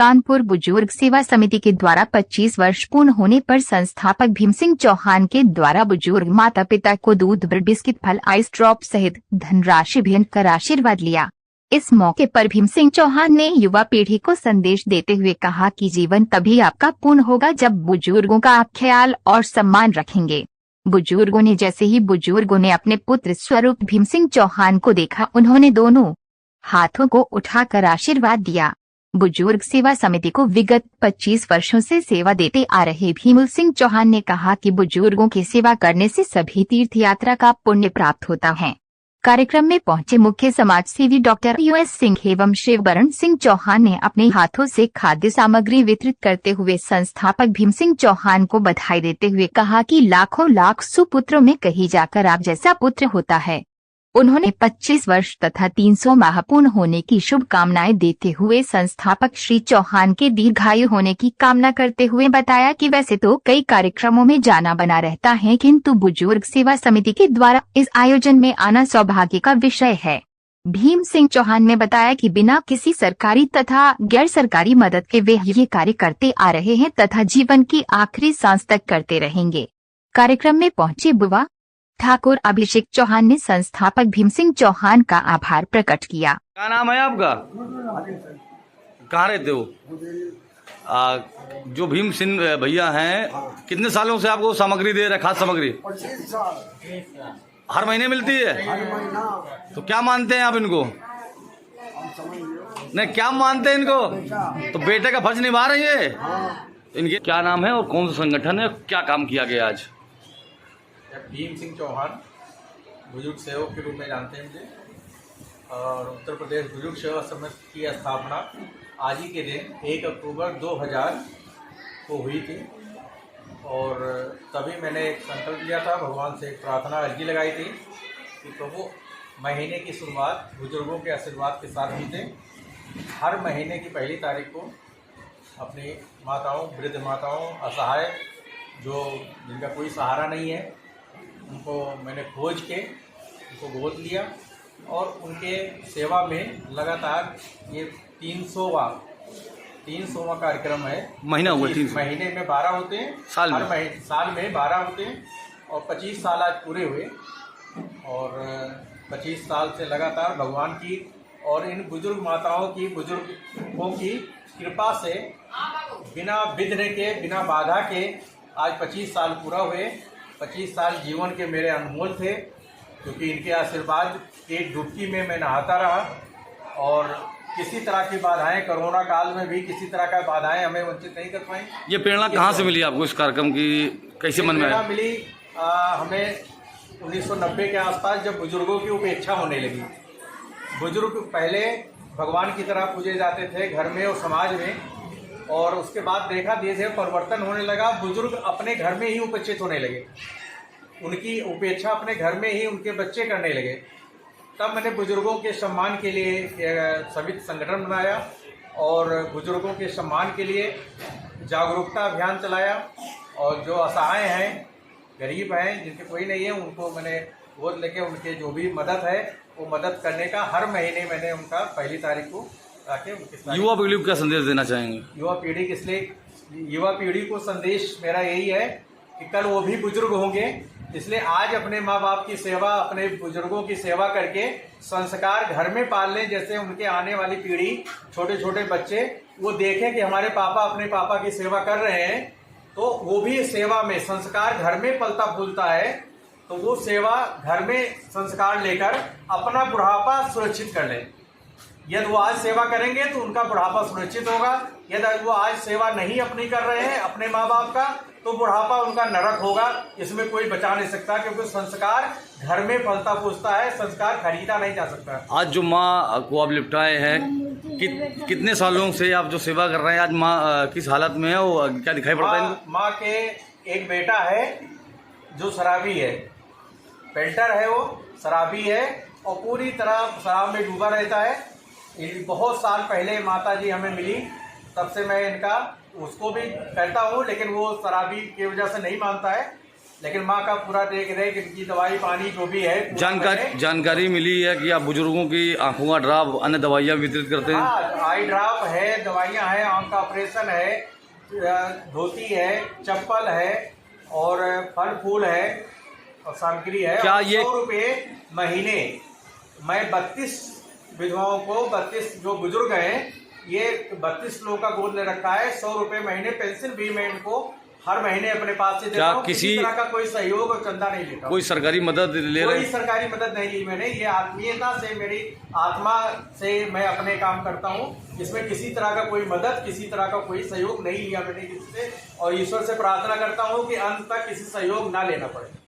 कानपुर बुजुर्ग सेवा समिति के द्वारा 25 वर्ष पूर्ण होने पर संस्थापक भीम सिंह चौहान के द्वारा बुजुर्ग माता पिता को दूध, ब्रेड, बिस्किट, फल, आइस ड्रॉप सहित धनराशि भेंट कर आशीर्वाद लिया। इस मौके पर भीम सिंह चौहान ने युवा पीढ़ी को संदेश देते हुए कहा कि जीवन तभी आपका पूर्ण होगा जब बुजुर्गों का आप ख्याल और सम्मान रखेंगे। बुजुर्गों ने अपने पुत्र स्वरूप भीम सिंह चौहान को देखा। उन्होंने दोनों हाथों को उठाकर आशीर्वाद दिया। बुजुर्ग सेवा समिति को विगत 25 वर्षों से सेवा देते आ रहे भीम सिंह चौहान ने कहा कि बुजुर्गों की सेवा करने से सभी तीर्थ यात्रा का पुण्य प्राप्त होता है। कार्यक्रम में पहुंचे मुख्य समाज सेवी डॉक्टर US सिंह एवं शिवबरण सिंह चौहान ने अपने हाथों से खाद्य सामग्री वितरित करते हुए संस्थापक भीम सिंह चौहान को बधाई देते हुए कहा कि लाखों लाख सुपुत्रों में कहीं जाकर आप जैसा पुत्र होता है। उन्होंने 25 वर्ष तथा 300 माह पूर्ण होने की शुभकामनाएं देते हुए संस्थापक श्री चौहान के दीर्घायु होने की कामना करते हुए बताया कि वैसे तो कई कार्यक्रमों में जाना बना रहता है, किंतु बुजुर्ग सेवा समिति के द्वारा इस आयोजन में आना सौभाग्य का विषय है। भीम सिंह चौहान ने बताया कि बिना किसी सरकारी तथा गैर सरकारी मदद के वे ये कार्य करते आ रहे हैं तथा जीवन की आखिरी सांस तक करते रहेंगे। कार्यक्रम में पहुंचे बुआ ठाकुर अभिषेक चौहान ने संस्थापक भीम सिंह चौहान का आभार प्रकट किया। क्या नाम है आपका? कहाँ रहते हो? जो भीम सिंह भैया हैं, कितने सालों से आपको सामग्री दे रहे, खास सामग्री? 25 साल। हर महीने मिलती है? हर महीना। तो क्या मानते हैं आप इनको? नहीं, क्या मानते हैं इनको? तो बेटे का फर्ज निभा रही है। इनके क्या नाम है और कौन सा संगठन है, क्या काम किया गया आज? भीम सिंह चौहान बुजुर्ग सेवक के रूप में जानते हैं मुझे, और उत्तर प्रदेश बुजुर्ग सेवा समिति की स्थापना आज ही के दिन 1 अक्टूबर 2000 को हुई थी। और तभी मैंने एक संकल्प लिया था, भगवान से एक प्रार्थना अर्जी लगाई थी कि प्रभु महीने की शुरुआत बुजुर्गों के आशीर्वाद के साथ ही थे। हर महीने की पहली तारीख को अपनी माताओं, वृद्ध माताओं, असहाय जो जिनका कोई सहारा नहीं है, उनको मैंने खोज के उनको गोद लिया और उनके सेवा में लगातार ये 300वां कार्यक्रम है। महीना हुआ? 300 महीने में 12 होते हैं, साल में 12 होते हैं और 25 साल आज पूरे हुए। और 25 साल से लगातार भगवान की और इन बुजुर्ग माताओं की, बुजुर्गों की कृपा से बिना विघ्न के, बिना बाधा के आज 25 साल पूरा हुए। 25 साल जीवन के मेरे अनमोल थे, क्योंकि इनके आशीर्वाद की डुबकी में मैं नहाता रहा और किसी तरह की बाधाएं, कोरोना काल में भी किसी तरह का बाधाएं हमें वंचित नहीं कर पाई। ये प्रेरणा कहाँ से मिली आपको इस कार्यक्रम की? कैसे मन में आया? मिली हमें 1990 के आसपास, जब बुजुर्गों की उपेक्षा होने लगी। बुजुर्ग पहले भगवान की तरह पूजे जाते थे घर में और समाज में, और उसके बाद देखा धीरे परिवर्तन होने लगा। बुजुर्ग अपने घर में ही उपेक्षित होने लगे, उनकी उपेक्षा अपने घर में ही उनके बच्चे करने लगे। तब मैंने बुजुर्गों के सम्मान के लिए सभी संगठन बनाया और बुजुर्गों के सम्मान के लिए जागरूकता अभियान चलाया। और जो असहाय हैं, गरीब हैं, जिनके कोई नहीं है, उनको मैंने गोद लेके उनके जो भी मदद है वो मदद करने का हर महीने मैंने उनका पहली तारीख को आके उनके। युवा पीढ़ी को क्या संदेश देना चाहेंगे? युवा पीढ़ी को संदेश मेरा यही है कि कल वो भी बुजुर्ग होंगे, इसलिए आज अपने माँ बाप की सेवा, अपने बुजुर्गों की सेवा करके संस्कार घर में पाल लें, जैसे उनके आने वाली पीढ़ी, छोटे छोटे बच्चे वो देखें कि हमारे पापा अपने पापा की सेवा कर रहे हैं, तो वो भी सेवा में, संस्कार घर में पलता फूलता है, तो वो सेवा घर में संस्कार लेकर अपना बुढ़ापा सुरक्षित कर लें। यदि वो आज सेवा करेंगे तो उनका बुढ़ापा सुरक्षित होगा। यदि वो आज सेवा नहीं अपनी कर रहे हैं अपने माँ बाप का, तो बुढ़ापा उनका नरक होगा। इसमें कोई बचा नहीं सकता, क्योंकि संस्कार घर में फलता फूलता है, संस्कार खरीदा नहीं जा सकता। आज जो माँ को आप लिपटाए हैं, कितने सालों से आप जो सेवा कर रहे हैं, आज माँ किस हालत में है, वो क्या दिखाई पड़ता है? माँ के एक बेटा है जो शराबी है, पेंटर है, वो शराबी है और पूरी तरह शराब में डूबा रहता है। बहुत साल पहले माता जी हमें मिली, तब से मैं इनका उसको भी कहता हूँ, लेकिन वो शराबी की वजह से नहीं मानता है। लेकिन माँ का पूरा देख रेख, इनकी दवाई पानी जो भी है पूरा करें। जानकारी मिली है कि आप बुजुर्गों की आंखों का ड्रॉप, अन्य दवाइयाँ वितरित करते हैं। हाँ, आई ड्रॉप है, दवाइयाँ हैं, आंख का ऑपरेशन है, धोती है, चप्पल है और फल फूल है और सामग्री है। क्या ये 100 रुपये महीने मैं 32 विधवाओं को, 32 जो बुजुर्ग हैं, ये 32 लोगों का गोद ले रखा है। 100 रुपये महीने पेंशन भी मैं इनको हर महीने अपने पास से देता हूं। किसी तरह का कोई सहयोग और चंदा नहीं लेता, कोई सरकारी मदद ले रहे? कोई सरकारी मदद नहीं ली मैंने। ये आत्मीयता से, मेरी आत्मा से मैं अपने काम करता हूँ। इसमें किसी तरह का कोई मदद, किसी तरह का कोई सहयोग नहीं लिया मैंने किसी से, और ईश्वर से प्रार्थना करता हूँ कि अंत तक किसी सहयोग ना लेना पड़े।